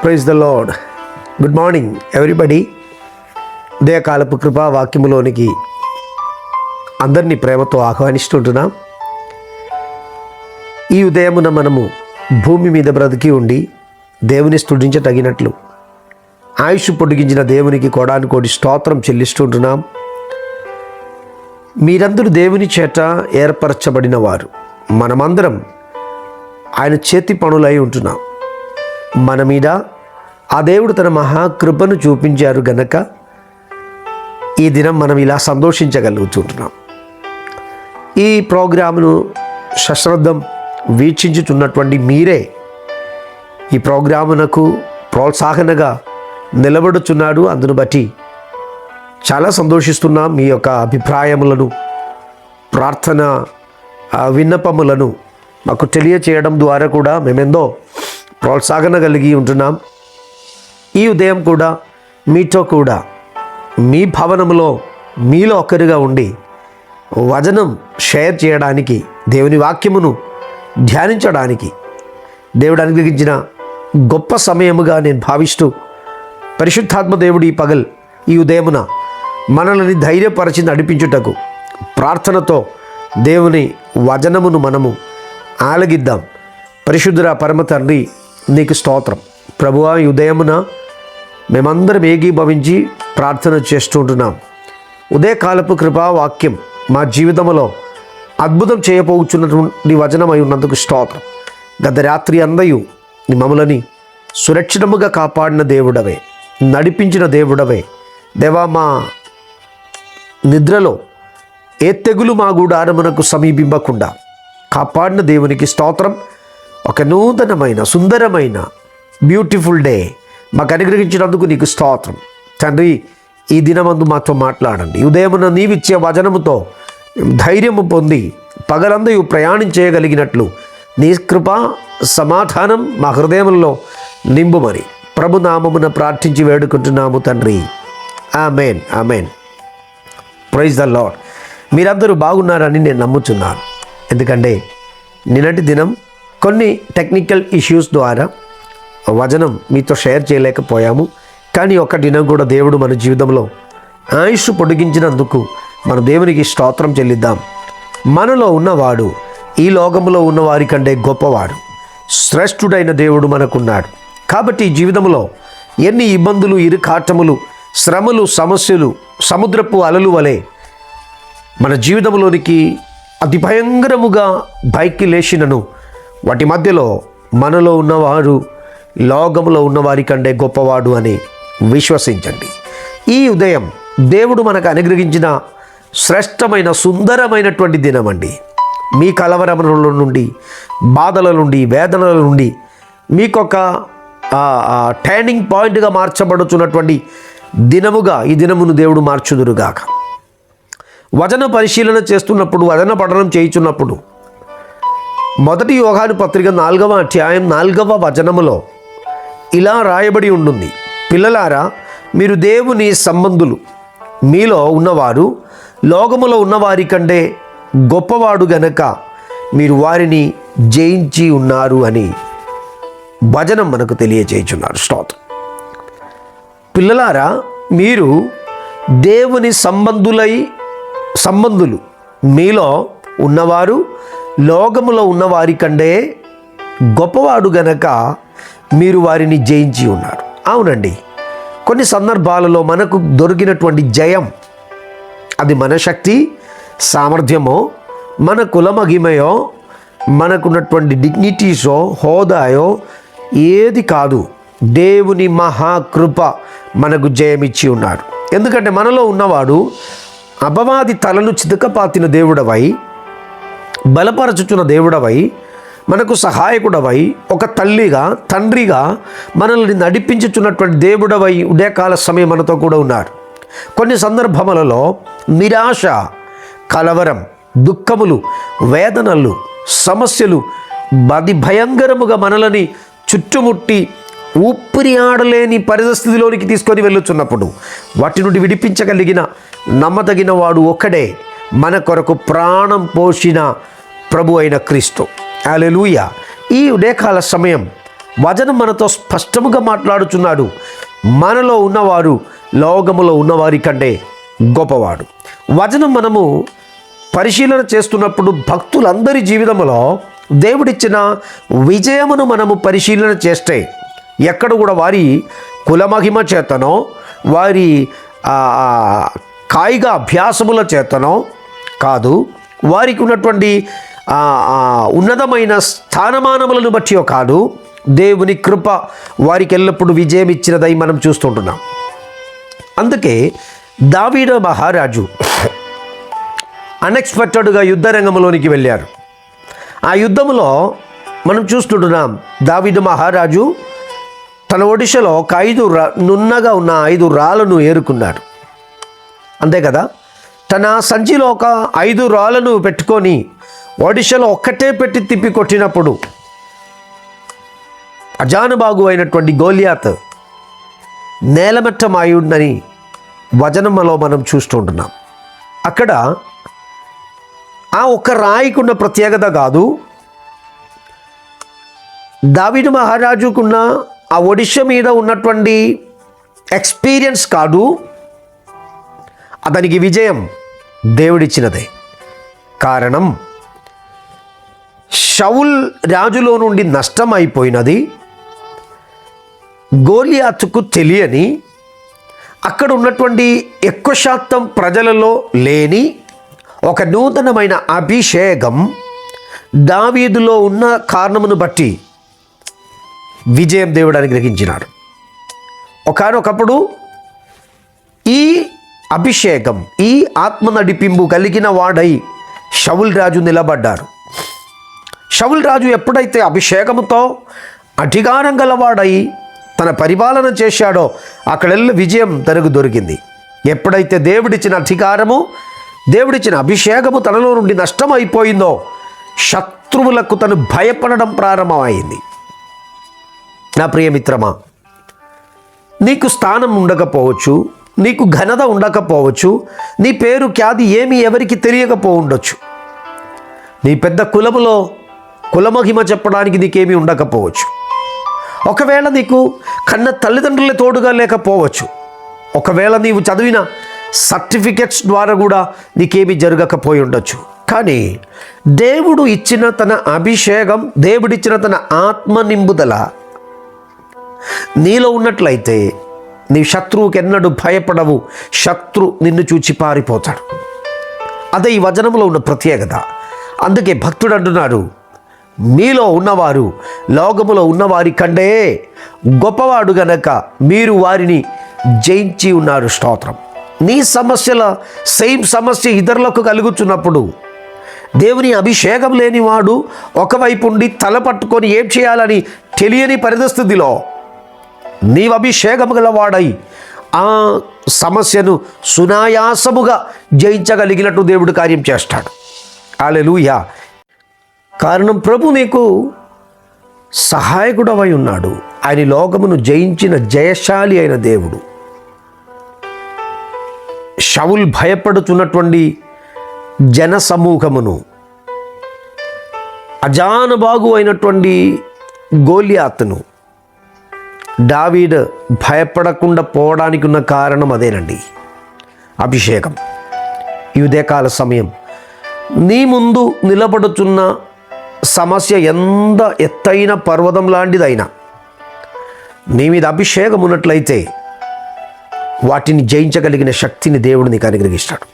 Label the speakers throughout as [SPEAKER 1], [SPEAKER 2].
[SPEAKER 1] Praise the Lord. Good morning everybody. ఉదయకాలపు కృపా వాక్యములోనికి అందరినీ ప్రేమతో ఆహ్వానిస్తుంటున్నాం. ఈ ఉదయమున మనము భూమి మీద బ్రతికి ఉండి దేవుని స్తుతించటగినట్లు ఆయుష్ పొడిగించిన దేవునికి కోడాను కోడి స్తోత్రం చెల్లిస్తుంటున్నాం. మీరందరూ దేవుని చేత ఏర్పరచబడిన వారు, మనమందరం ఆయన చేతి పనులై ఉంటున్నాం. మన మీద ఆ దేవుడు తన మహాకృపను చూపించారు గనక ఈ దినం మనం ఇలా సంతోషించగలుగుతుంటున్నాం. ఈ ప్రోగ్రామును సశ్రద్ధం వీక్షించుతున్నటువంటి మీరే ఈ ప్రోగ్రామునకు ప్రోత్సాహనగా నిలబడుచున్నాడు. అందును బట్టి చాలా సంతోషిస్తున్నాం. మీ యొక్క అభిప్రాయములను, ప్రార్థన విన్నపములను మాకు తెలియచేయడం ద్వారా కూడా మేమెందో ప్రోత్సాహన కలిగి ఉంటున్నాం. ఈ ఉదయం కూడా మీతో కూడా మీ భవనంలో మీలో ఒకరిగా ఉండి వచనం షేర్ చేయడానికి, దేవుని వాక్యమును ధ్యానించడానికి దేవుడు అనుగ్రహించిన గొప్ప సమయముగా నేను భావిస్తూ, పరిశుద్ధాత్మ దేవుడు ఈ ఉదయమున మనల్ని ధైర్యపరిచి నడిపించుటకు ప్రార్థనతో దేవుని వచనమును మనము ఆలగిద్దాం. పరిశుద్ధుర పరమ తండ్రి, నీకు స్తోత్రం. ప్రభువా, ఈ ఉదయమున మేమందరం ఏకీభవించి ప్రార్థన చేస్తుంటున్నాం. ఉదయకాలపు కృపా వాక్యం మా జీవితంలో అద్భుతం చేయబోచున్నటువంటి వచనమై ఉన్నందుకు స్తోత్రం. గత రాత్రి అందయు నీ మమ్మల్ని సురక్షితముగా కాపాడిన దేవుడవే, నడిపించిన దేవుడవే. దేవా, మా నిద్రలో ఏ తెగులు మా గుడారమునకు సమీపింపకుండా కాపాడిన దేవునికి స్తోత్రం. ఒక నూతనమైన సుందరమైన బ్యూటిఫుల్ డే మాకు అనుగ్రహించినందుకు నీకు స్తోత్రం తండ్రి. ఈ దినమందు మాతో మాట్లాడండి. ఉదయమున నీవిచ్చే వచనముతో ధైర్యము పొంది పగలందయు ప్రయాణం చేయగలిగినట్లు నీ కృప సమాధానం మా హృదయంలో నింపుమని ప్రభునామమున ప్రార్థించి వేడుకుంటున్నాము తండ్రి. Amen, amen. Praise the Lord. మీరందరూ బాగున్నారని నేను నమ్ముతున్నాను. ఎందుకంటే నిన్నటి దినం కొన్ని టెక్నికల్ ఇష్యూస్ ద్వారా వచనం మీతో షేర్ చేయలేకపోయాము. కానీ ఒక దినం కూడా దేవుడు మన జీవితంలో ఆయుష్ పొడిగించినందుకు మన దేవునికి స్తోత్రం చెల్లిద్దాం. మనలో ఉన్నవాడు ఈ లోకంలో ఉన్నవారి కంటే గొప్పవాడు, శ్రేష్ఠుడైన దేవుడు మనకున్నాడు. కాబట్టి ఈ జీవితంలో ఎన్ని ఇబ్బందులు, ఇరుకాటములు, శ్రమలు, సమస్యలు సముద్రపు అలలు వలె మన జీవితంలోనికి అతి భయంకరముగా పైకి లేచినను వాటి మధ్యలో మనలో ఉన్నవాడు లోకంలో ఉన్నవారి కంటే గొప్పవాడు అని విశ్వసించండి. ఈ ఉదయం దేవుడు మనకు అనుగ్రహించిన శ్రేష్టమైన సుందరమైనటువంటి దినం అండి. మీ కలవరముల నుండి, బాధల నుండి, వేదనల నుండి మీకొక టర్నింగ్ పాయింట్గా మార్చబడుతున్నటువంటి దినముగా ఈ దినమును దేవుడు మార్చుదురుగాక. వచన పరిశీలన చేస్తున్నప్పుడు, వచన పఠనం చేయుచున్నప్పుడు మొదటి యోహాను పత్రిక 4వ అధ్యాయం 4వ వచనములో ఇలా రాయబడి ఉంటుంది: పిల్లలారా, మీరు దేవుని సంబంధులు, మీలో ఉన్నవారు లోకములో ఉన్నవారి కంటే గొప్పవాడు గనక మీరు వారిని జయించి ఉన్నారు అని వచనం మనకు తెలియజేయుచున్నారు. స్తోత్రం. పిల్లలారా, మీరు దేవుని సంబంధులు, మీలో ఉన్నవారు లోకములో ఉన్నవారి కంటే గొప్పవాడు గనక మీరు వారిని జయించి ఉన్నారు. అవునండి, కొన్ని సందర్భాలలో మనకు దొరికినటువంటి జయం అది మన శక్తి సామర్థ్యమో, మన కులమహిమయో, మనకున్నటువంటి డిగ్నిటీసో, హోదాయో ఏది కాదు. దేవుని మహాకృప మనకు జయమిచ్చి ఉన్నాడు. ఎందుకంటే మనలో ఉన్నవాడు అపవాది తలను చితకపాతిన దేవుడవై, బలపరచుచున్న దేవుడవై, మనకు సహాయకుడవై, ఒక తల్లిగా, తండ్రిగా మనల్ని నడిపించుచున్నటువంటి దేవుడవై ఉదయకాల సమయం మనతో కూడా ఉన్నాడు. కొన్ని సందర్భములలో నిరాశ, కలవరం, దుఃఖములు, వేదనలు, సమస్యలు అతి భయంకరముగా మనల్ని చుట్టుముట్టి ఊపిరి ఆడలేని పరిస్థితిలోనికి తీసుకొని వెళ్ళుచున్నప్పుడు వాటి నుండి విడిపించగలిగిన నమ్మదగిన వాడు ఒక్కడే, మన కొరకు ప్రాణం పోసిన ప్రభు అయిన క్రీస్తు. హల్లెలూయా. ఈ ఉదయకాల సమయం వచనం మనతో స్పష్టముగా మాట్లాడుచున్నాడు. మనలో ఉన్నవారు లోకములో ఉన్నవారి కంటే గొప్పవాడు. వచనం మనము పరిశీలన చేస్తున్నప్పుడు భక్తులందరి జీవితంలో దేవుడిచ్చిన విజయమును మనము పరిశీలన చేస్తే ఎక్కడ కూడా వారి కులమహిమ చేతనో వారి కాయిక అభ్యాసముల చేతనో కాదు, వారికి ఉన్నటువంటి ఉన్నతమైన స్థానమానములను బట్టి కాదు, దేవుని కృప వారికి ఎల్లప్పుడూ విజయం ఇచ్చినదై మనం చూస్తుంటున్నాం. అందుకే దావీదు మహారాజు అన్ఎక్స్పెక్టెడ్గా యుద్ధ రంగంలోనికి వెళ్ళారు. ఆ యుద్ధంలో మనం చూస్తుంటున్నాం, దావీదు మహారాజు తన ఒడిశలో ఒక నున్నగా ఉన్న 5 రాళ్ళను ఏరుకున్నాడు. అంతే కదా, తన సంచిలో ఒక 5 రాళ్ళను పెట్టుకొని ఒడిశలో ఒక్కటే పెట్టి తిప్పి కొట్టినప్పుడు అజానుబాగు అయినటువంటి గోలియాత్ నేలమట్టమాయుందని వచనంలో మనం చూస్తుంటున్నాం. అక్కడ ఆ ఒక్క రాయికున్న ప్రత్యేకత కాదు, దావీదు మహారాజుకున్న ఆ ఒడిశ మీద ఉన్నటువంటి ఎక్స్పీరియన్స్ కాదు, అతనికి విజయం దేవుడిచ్చినదే. కారణం షౌల్ రాజులో నుండి నష్టం అయిపోయినది గోలియాతుకు తెలియని, అక్కడ ఉన్నటువంటి ఎక్కువ శాతం ప్రజలలో లేని ఒక నూతనమైన అభిషేకం దావీదులో ఉన్న కారణమును బట్టి విజయం దేవుడు అనుగ్రహించినాడు. ఒకానొకప్పుడు ఈ అభిషేకం, ఈ ఆత్మ నడిపింపు కలిగిన వాడై షౌల్ రాజు నిలబడ్డారు. షౌల్ రాజు ఎప్పుడైతే అభిషేకముతో అధికారం గలవాడై తన పరిపాలన చేశాడో అక్కడెల్ల విజయం తనకు దొరికింది. ఎప్పుడైతే దేవుడిచ్చిన అధికారము, దేవుడిచ్చిన అభిషేకము తనలో నుండి నష్టం అయిపోయిందో శత్రువులకు తను భయపడడం ప్రారంభమైంది. నా ప్రియమిత్రమా, నీకు స్థానం ఉండకపోవచ్చు, నీకు ఘనత ఉండకపోవచ్చు, నీ పేరు ఖ్యాతి ఏమీ ఎవరికి తెలియకపోవచ్చు, నీ పెద్ద కులములో కులమహిమ చెప్పడానికి నీకేమీ ఉండకపోవచ్చు, ఒకవేళ నీకు కన్న తల్లిదండ్రులే తోడుగా లేకపోవచ్చు, ఒకవేళ నీవు చదివిన సర్టిఫికెట్స్ ద్వారా కూడా నీకేమీ జరగకపోయి ఉండొచ్చు. కానీ దేవుడు ఇచ్చిన తన అభిషేకం, దేవుడిచ్చిన తన ఆత్మ నింపుదల నీలో ఉన్నట్లయితే నీ శత్రువుకి ఎన్నడూ భయపడవు, శత్రు నిన్ను చూచి పారిపోతాడు. అదే ఈ వచనంలో ఉన్న ప్రత్యేకత. అందుకే భక్తుడు అంటున్నాడు, మీలో ఉన్నవారు లోకములో ఉన్నవారి కంటే గొప్పవాడు గనక మీరు వారిని జయించి ఉన్నారు. స్తోత్రం. నీ సమస్యల సేమ్ సమస్య ఇతరులకు కలుగుతున్నప్పుడు దేవుని అభిషేకం లేనివాడు ఒకవైపు ఉండి తల పట్టుకొని ఏం చేయాలని తెలియని పరిస్థితిలో నీవు అభిషేకం గలవాడై ఆ సమస్యను సునాయాసముగా జయించగలిగినట్టు దేవుడు కార్యం చేస్తాడు. హల్లెలూయా. కారణం ప్రభు నీకు సహాయకుడవై ఉన్నాడు. ఆయన లోకమును జయించిన జయశాలి అయిన దేవుడు. షౌల్ భయపడుతున్నటువంటి జన సమూహమును, అజానుబాగు అయినటువంటి గోలియాతును దావీదు భయపడకుండా పోవడానికి ఉన్న కారణం అదేనండి, అభిషేకం. ఈ ఉదయకాల సమయం నీ ముందు నిలబడుతున్న సమస్య ఎంత ఎత్తైన పర్వతం లాంటిదైనా నీ మీద అభిషేకం ఉన్నట్లయితే వాటిని జయించగలిగిన శక్తిని దేవుడు నీకు అనుగ్రహిస్తాడు.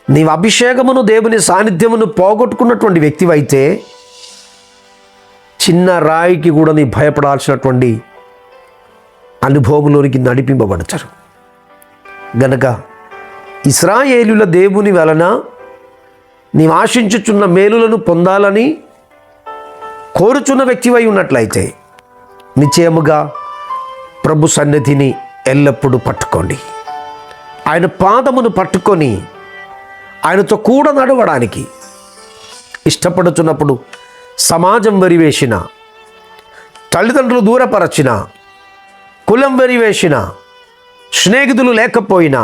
[SPEAKER 1] నీవు అభిషేకమును, దేవుని సాన్నిధ్యమును పోగొట్టుకున్నటువంటి వ్యక్తివైతే చిన్న రాయికి కూడా నీ భయపడాల్సినటువంటి అనుభవంలోనికి నడిపింపబడతారు. గనక ఇశ్రాయేలుల దేవుని వలన నీవు ఆశించుచున్న మేలులను పొందాలని కోరుచున్న వ్యక్తివై ఉన్నట్లయితే నిశ్చయముగా ప్రభు సన్నిధిని ఎల్లప్పుడూ పట్టుకోండి. ఆయన పాదమును పట్టుకొని ఆయనతో కూడా నడవడానికి ఇష్టపడుతున్నప్పుడు సమాజం వెరివేసిన, తల్లిదండ్రులు దూరపరచిన, కులం వెరివేసిన, స్నేహితులు లేకపోయినా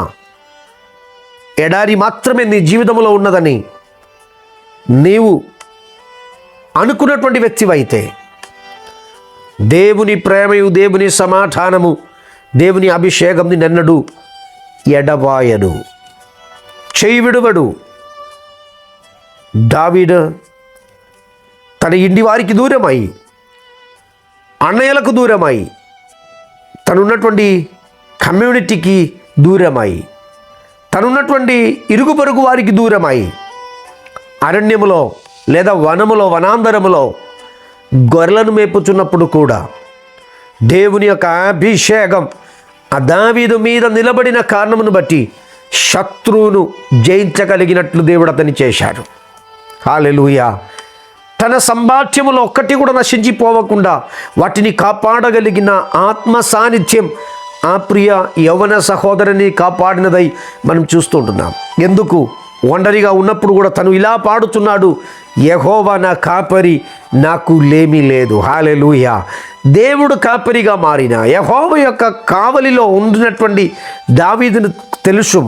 [SPEAKER 1] ఎడారి మాత్రమే నీ జీవితంలో ఉన్నదని నీవు అనుకున్నటువంటి వ్యక్తివైతే దేవుని ప్రేమయు దేవుని సమాధానము దేవుని అభిషేకం నిన్నెన్నడూ ఎడబాయడు, చేయి విడువడు. దావీదు తన ఇంటి వారికి దూరమై, అన్నయ్యలకు దూరమై, తనున్నటువంటి కమ్యూనిటీకి దూరమై, తనున్నటువంటి ఇరుగు పొరుగు వారికి దూరమై, అరణ్యములో లేదా వనములో వనాంతరములో గొర్రెలను మేపుచున్నప్పుడు కూడా దేవుని యొక్క అభిషేకం ఆ దావీదు మీద నిలబడిన కారణమును బట్టి శత్రువును జయించగలిగినట్లు దేవుడు అతన్ని చేశాడు. హల్లెలూయా. తన సంభాష్యములో ఒక్కటి కూడా నశించిపోవకుండా వాటిని కాపాడగలిగిన ఆత్మ సాన్నిధ్యం ఆ ప్రియ యవ్వన సహోదరుని కాపాడినదై మనం చూస్తుంటున్నాం. ఎందుకు? ఒంటరిగా ఉన్నప్పుడు కూడా తను ఇలా పాడుతున్నాడు, యెహోవా నా కాపరి, నాకు లేమి లేదు. హల్లెలూయా. దేవుడు కాపరిగా మారిన యెహోవా యొక్క కావలిలో ఉండినటువంటి దావీదును తెలుసు,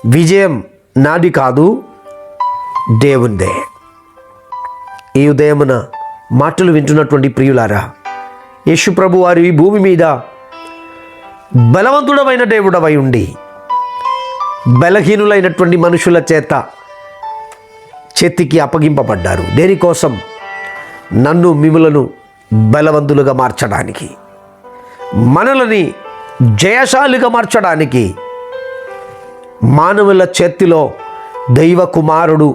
[SPEAKER 1] విజయం నాది కాదు, దేవుందే. ఈ ఉదయమున మాటలు వింటున్నటువంటి ప్రియులారా, యేసు ప్రభు వారు ఈ భూమి మీద బలవంతుడమైన దేవుడవై ఉండి బలహీనులైనటువంటి మనుషుల చేతికి అప్పగింపబడ్డారు. దేనికోసం? నన్ను మిమ్ములను బలవంతులుగా మార్చడానికి, మనలని జయశాలిగా మార్చడానికి. మానవుల చేతిలో దైవ కుమారుడు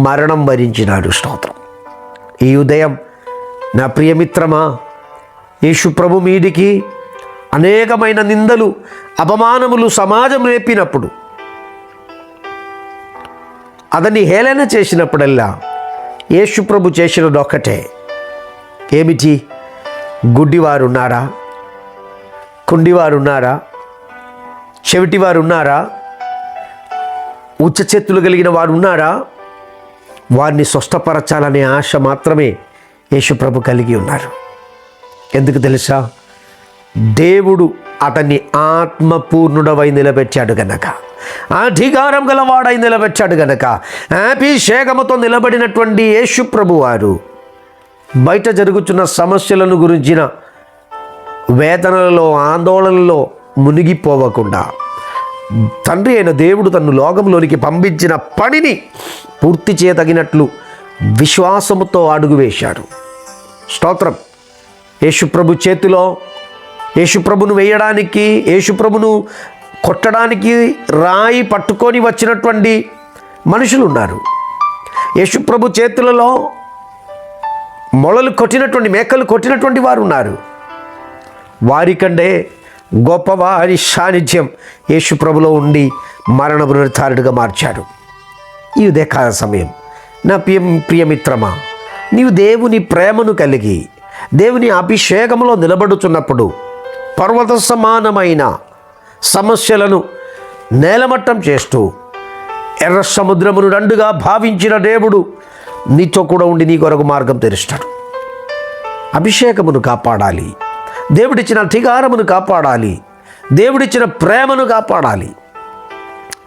[SPEAKER 1] మరణం వరించినాడు. స్తోత్రం. ఈ ఉదయం నా ప్రియమిత్రమా, యేసు ప్రభు మీదికి అనేకమైన నిందలు అపమానములు సమాజం రేపినప్పుడు, అతన్ని హేళన చేసినప్పుడల్లా యేసు ప్రభు చేసినది ఒక్కటే. ఏమిటి? గుడ్డివారు ఉన్నారా? కుండివారు ఉన్నారా? చెవిటివారు ఉన్నారా? ఉచ్చ చేతులు కలిగిన వారు ఉన్నారా? వారిని స్వస్థపరచాలనే ఆశ మాత్రమే యేసు ప్రభు కలిగి ఉన్నారు. ఎందుకు తెలుసా? దేవుడు అతన్ని ఆత్మపూర్ణుడవై నిలబెట్టాడు గనక, అధికారం గలవాడై నిలబెట్టాడు గనక, అభిషేకముతో నిలబడినటువంటి యేసు ప్రభు వారు బయట జరుగుతున్న సమస్యలను గురించిన వేదనలలో ఆందోళనలో మునిగిపోవకుండా తండ్రి అయిన దేవుడు తన్ను లోకంలోనికి పంపించిన పనిని పూర్తి చేయదగినట్లు విశ్వాసముతో అడుగు వేశాడు. స్తోత్రం. యేసుప్రభు చేతిలో యేసుప్రభును వేయడానికి, యేసుప్రభును కొట్టడానికి రాయి పట్టుకొని వచ్చినటువంటి మనుషులు ఉన్నారు. యేసుప్రభు చేతులలో మొలలు కొట్టినటువంటి, మేకలు కొట్టినటువంటి వారు ఉన్నారు. వారికంటే గొప్పవారి సాన్నిధ్యం యేసుప్రభులో ఉండి మరణ పునరుద్ధారుడిగా మార్చాడు. ఈ ఉదయకాల సమయం నా ప్రియమిత్రమా, నీవు దేవుని ప్రేమను కలిగి దేవుని అభిషేకంలో నిలబడుతున్నప్పుడు పర్వత సమానమైన సమస్యలను నేలమట్టం చేస్తూ ఎర్ర సముద్రమును రెండుగా భావించిన దేవుడు నీతో కూడా ఉండి నీ కొరకు మార్గం తెరుస్తాడు. అభిషేకమును కాపాడాలి, దేవుడిచ్చిన అధికారమును కాపాడాలి, దేవుడిచ్చిన ప్రేమను కాపాడాలి.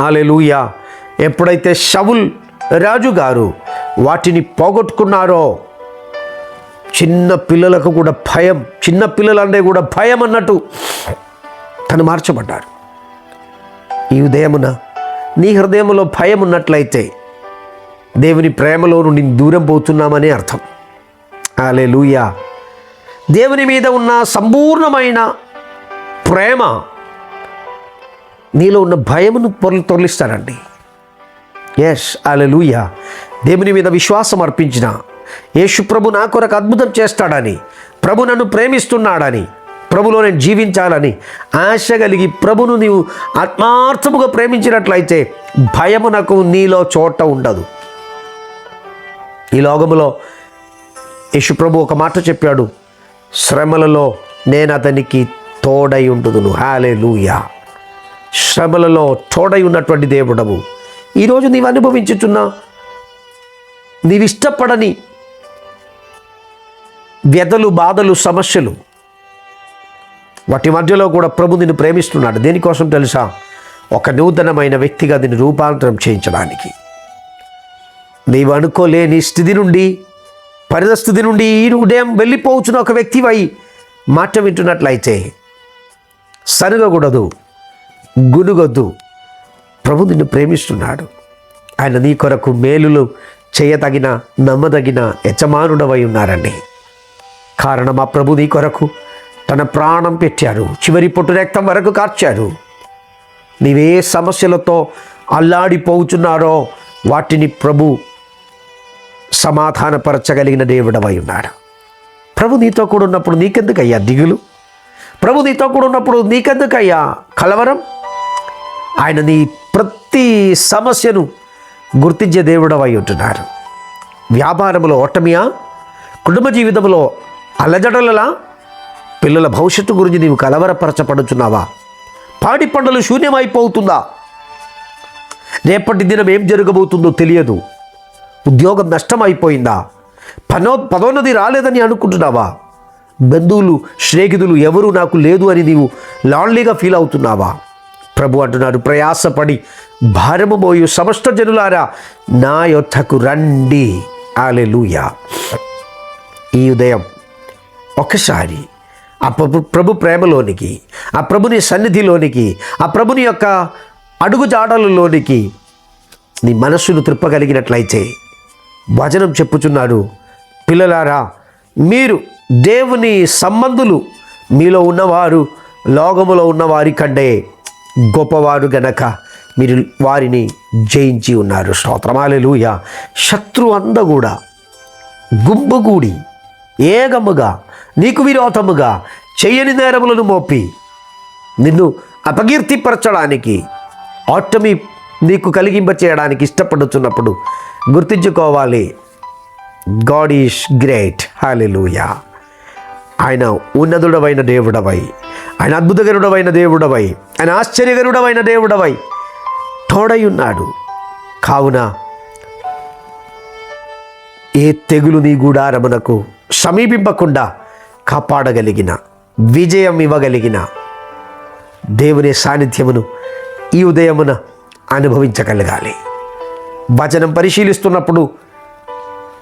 [SPEAKER 1] హల్లెలూయా. ఎప్పుడైతే సౌల్ రాజుగారు వాటిని పోగొట్టుకున్నారో, చిన్న పిల్లలకు కూడా భయం, చిన్న పిల్లలంటే కూడా భయం అన్నట్టు తను మార్చబడ్డాడు. ఈ ఉదయమున నీ హృదయంలో భయం ఉన్నట్లయితే దేవుని ప్రేమలో నుండి దూరం పోతున్నామనే అర్థం. హల్లెలూయా. దేవుని మీద ఉన్న సంపూర్ణమైన ప్రేమ నీలో ఉన్న భయమును తొలగిస్తాడండి. ఎస్, హల్లెలూయా. దేవుని మీద విశ్వాసం అర్పించిన యేసు ప్రభు నా కొరకు అద్భుతం చేస్తాడని, ప్రభు నన్ను ప్రేమిస్తున్నాడని, ప్రభులో నేను జీవించాలని ఆశ కలిగి ప్రభును నీవు ఆత్మార్థముగా ప్రేమించినట్లయితే భయమునకు నీలో చోట ఉండదు. ఈ లోకములో యేసు ప్రభు ఒక మాట చెప్పాడు, శ్రమలలో నేను అతనికి తోడై ఉంటుదును. హల్లెలూయా. శ్రమలలో తోడై ఉన్నటువంటి దేవుడవు. ఈరోజు నీవు అనుభవించుతున్న నీవిష్టపడని వ్యధలు, బాధలు, సమస్యలు, వాటి మధ్యలో కూడా ప్రభు నిన్ను ప్రేమిస్తున్నాడు. దేనికోసం తెలుసా? ఒక నూతనమైన వ్యక్తిగా దీన్ని రూపాంతరం చేయించడానికి. నీవు అనుకోలేని స్థితి నుండి పరిస్థితి నుండి ఈ ఉదయం వెళ్ళిపోవచ్చున్న ఒక వ్యక్తివై మాట వింటున్నట్లయితే సనగకూడదు, గునుగొద్దు. ప్రభు నిన్ను ప్రేమిస్తున్నాడు. ఆయన నీ కొరకు మేలులు చేయతగిన నమ్మదగిన యజమానుడవై ఉన్నారండి. కారణం ఆ ప్రభు నీ కొరకు తన ప్రాణం పెట్టారు, చివరి పొట్టు రక్తం వరకు కార్చారు. నీవే సమస్యలతో అల్లాడిపోతున్నారో వాటిని ప్రభు సమాధానపరచగలిగిన దేవుడవై ఉన్నాడు. ప్రభు నీతో కూడా ఉన్నప్పుడు నీకెందుకయ్యా దిగులు? ప్రభు నీతో కూడా ఉన్నప్పుడు నీకెందుకయ్యా కలవరం? ఆయన నీ ప్రతి సమస్యను గుర్తించే దేవుడవై ఉంటున్నారు. వ్యాపారంలో ఓటమియా? కుటుంబ జీవితంలో అల్లజడలలా? పిల్లల భవిష్యత్తు గురించి నీవు కలవరపరచబడుచున్నావా? పాడి పంటలు శూన్యమైపోతుందా? రేపటి దినం ఏం జరగబోతుందో తెలియదు. ఉద్యోగం నష్టమైపోయిందా? పదోన్నతి రాలేదని అనుకుంటున్నావా? బంధువులు స్నేహితులు ఎవరు నాకు లేదు అని నీవు లాన్లీగా ఫీల్ అవుతున్నావా? ప్రభు అంటున్నాడు, ప్రయాసపడి భారము మోయు సమస్త జనులారా నా యొద్దకు రండి. హల్లెలూయా. ఈ ఉదయం ఒకసారి ఆ ప్రభు ప్రేమలోనికి, ఆ ప్రభుని సన్నిధిలోనికి, ఆ ప్రభుని యొక్క అడుగుజాడలలోనికి నీ మనస్సును త్రిప్పగలిగినట్లయితే వచనం చెప్పుచున్నాడు, పిల్లలారా మీరు దేవుని సంబంధులు, మీలో ఉన్నవారు లోకములో ఉన్నవారి కంటే గొప్పవారు గనక మీరు వారిని జయించి ఉన్నారు. స్తోత్రం. హల్లెలూయా. శత్రువు అంద కూడా గుంపుగూడి ఏగముగా నీకు విరోధముగా చేయని నేరములను మోపి నిన్ను అపకీర్తిపరచడానికి, ఆటమి నీకు కలిగింప చేయడానికి ఇష్టపడుతున్నప్పుడు గుర్తించుకోవాలి, గాడ్ ఈజ్ గ్రేట్. హల్లెలూయా. ఆయన ఉన్నతుడవైన దేవుడవై, ఆయన అద్భుతకరుడవైన దేవుడవై, ఆయన ఆశ్చర్యకరుడవైన దేవుడవై తోడై ఉన్నాడు. కావున ఏ తెగులు నీ గుడారమునకు సమీపింపకుండా కాపాడగలిగిన, విజయం ఇవ్వగలిగిన దేవుని సాన్నిధ్యమును ఈ ఉదయమున అనుభవించగలగాలి. వచనం పరిశీలిస్తున్నప్పుడు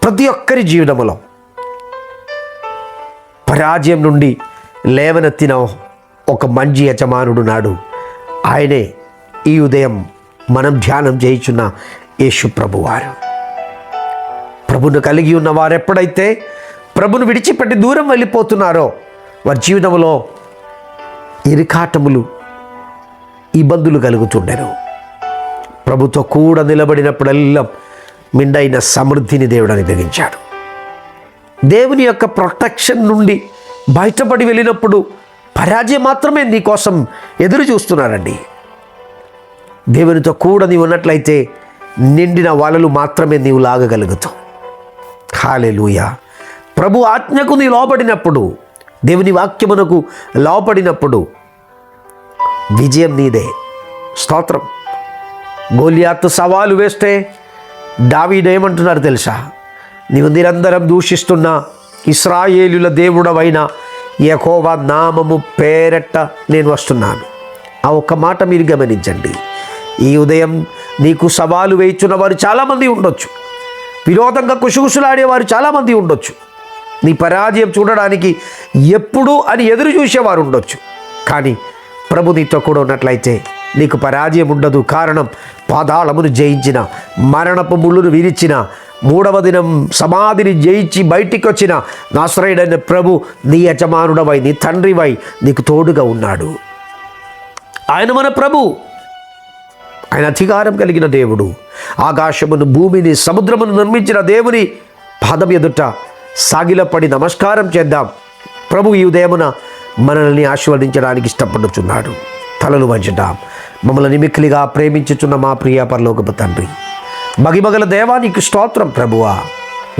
[SPEAKER 1] ప్రతి ఒక్కరి జీవితంలో పరాజయం నుండి లేవనెత్తిన ఒక మంచి యజమానుడు నాడు. ఆయనే ఈ ఉదయం మనం ధ్యానం చేయుచున్న యేసు ప్రభువారు. ప్రభును కలిగి ఉన్న వారు ఎప్పుడైతే ప్రభును విడిచిపెట్టి దూరం వెళ్ళిపోతున్నారో వారి జీవితంలో ఇరుకాటములు, ఇబ్బందులు కలుగుతుండెను. ప్రభుతో కూడా నిలబడినప్పుడల్లా మిండైన సమృద్ధిని దేవుడు అనుగ్రహించాడు. దేవుని యొక్క ప్రొటెక్షన్ నుండి బయటపడి వెళ్ళినప్పుడు పరాజయం మాత్రమే నీ కోసం ఎదురు చూస్తున్నారండి. దేవునితో కూడా నీవు ఉన్నట్లయితే నిండిన వలలు మాత్రమే నీవు లాగగలుగుతావు. హల్లెలూయా. ప్రభు ఆజ్ఞకు నీ లోబడినప్పుడు, దేవుని వాక్యమునకు లోబడినప్పుడు విజయం నీదే. స్తోత్రం. గోలియాతు సవాలు వేస్తే దావీదు ఏమంటున్నారు తెలుసా? నీవు నిరంతరం దూషిస్తున్న ఇశ్రాయేలుల దేవుడవైన యెహోవా నామము పేరట నేను వస్తున్నాను. ఆ ఒక్క మాట మీరు గమనించండి. ఈ ఉదయం నీకు సవాలు వేయించున్న వారు చాలామంది ఉండొచ్చు, విరోధంగా కుశుకుశులాడేవారు చాలామంది ఉండొచ్చు, నీ పరాజయం చూడడానికి ఎప్పుడు అని ఎదురు చూసేవారు ఉండొచ్చు. కానీ ప్రభు నీతో కూడా ఉన్నట్లయితే నీకు పరాజయం ఉండదు. కారణం, పాతాళమును జయించిన, మరణపు ముళ్ళును విరిచిన, మూడవ దినం సమాధిని జయించి బయటికి వచ్చిన నాసరేయుడైన ప్రభు నీ యజమానుడవై, నీ తండ్రివై నీకు తోడుగా ఉన్నాడు. ఆయన మన ప్రభు, ఆయన అధికారం కలిగిన దేవుడు. ఆకాశమును, భూమిని, సముద్రమును నిర్మించిన దేవుని పాదం ఎదుట సాగిలపడి నమస్కారం చేద్దాం. ప్రభు ఈ ఉదయమున మనల్ని ఆశీర్వదించడానికి ఇష్టపడుచున్నాడు. తలలు వంచుదాం. మమ్మల్ని మిక్కిలిగా ప్రేమించుచున్న మా ప్రియ పరలోకపు తండ్రి, మగిమగల దేవానికి స్తోత్రం. ప్రభువా,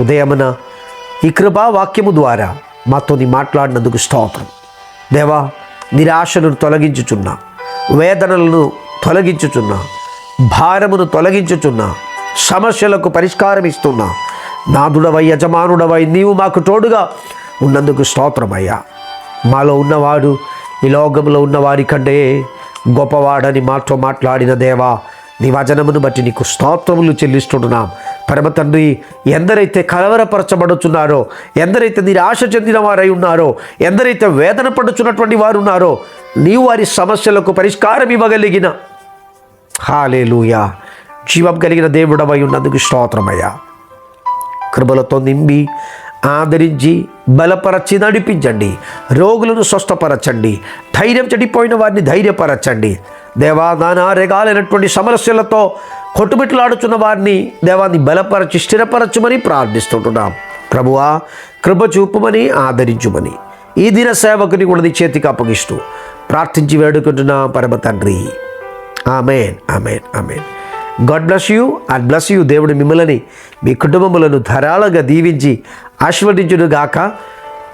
[SPEAKER 1] ఉదయమున ఈ కృపా వాక్యము ద్వారా మాతో నీ మాట్లాడినందుకు స్తోత్రం. దేవా, నిరాశను తొలగించుచున్నా, వేదనలను తొలగించుచున్నా, భారమును తొలగించుచున్నా, సమస్యలకు పరిష్కారం ఇస్తున్నా నాదుడవై, యజమానుడవై నీవు మాకు తోడుగా ఉన్నందుకు స్తోత్రమయ్యా. మాలో ఉన్నవాడు ఈ లోకంలో ఉన్నవారి కంటే గొప్పవాడని మాతో మాట్లాడిన దేవా, నీ వచనమును బట్టి నీకు స్తోత్రములు చెల్లిస్తున్నాం. పరమ తండ్రి, ఎందరైతే కలవరపరచబడుచున్నారో, ఎందరైతే నిరాశ చెందిన వారై ఉన్నారో, ఎందరైతే వేదన పడుచున్నటువంటి వారు ఉన్నారో, నీవు వారి సమస్యలకు పరిష్కారం ఇవ్వగలిగిన హల్లెలూయా జీవం కలిగిన దేవుడవై ఉన్నందుకు స్తోత్రమయ్యా. కృపలతో నింపి ఆదరించి బలపరచి నడిపించండి. రోగులను స్వస్థపరచండి. ధైర్యం చెడిపోయిన వారిని ధైర్యపరచండి. దేవా, నానా రకాలైనటువంటి సమస్యలతో కొట్టుమిట్లాడుచున్న వారిని దేవాన్ని బలపరచి స్థిరపరచుమని ప్రార్థిస్తుంటున్నాం. ప్రభువా, కృప చూపుమని ఆదరించుమని ఈ దిన సేవకుని కూడా నీ చేతికి అప్పగిస్తూ ప్రార్థించి వేడుకుంటున్నా పరమ తండ్రి. Amen, amen, amen. God bless you and bless you. దేవుడు మిమ్మల్ని, మీ కుటుంబములను ధారాళంగా దీవించి ఆశీర్వదించునుగాక.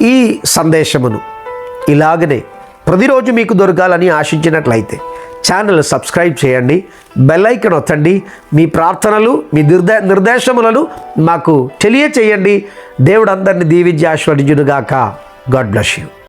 [SPEAKER 1] ఈ సందేశమును ఇలాగనే ప్రతిరోజు మీకు దొరకాలని ఆశించినట్లయితే ఛానల్ సబ్స్క్రైబ్ చేయండి, బెల్ ఐకాన్ ఒత్తండి. మీ ప్రార్థనలు, మీ నిర్దేశములను మాకు తెలియచేయండి. దేవుడు అందరినీ దీవించి ఆశీర్వదించునుగాక. God bless you.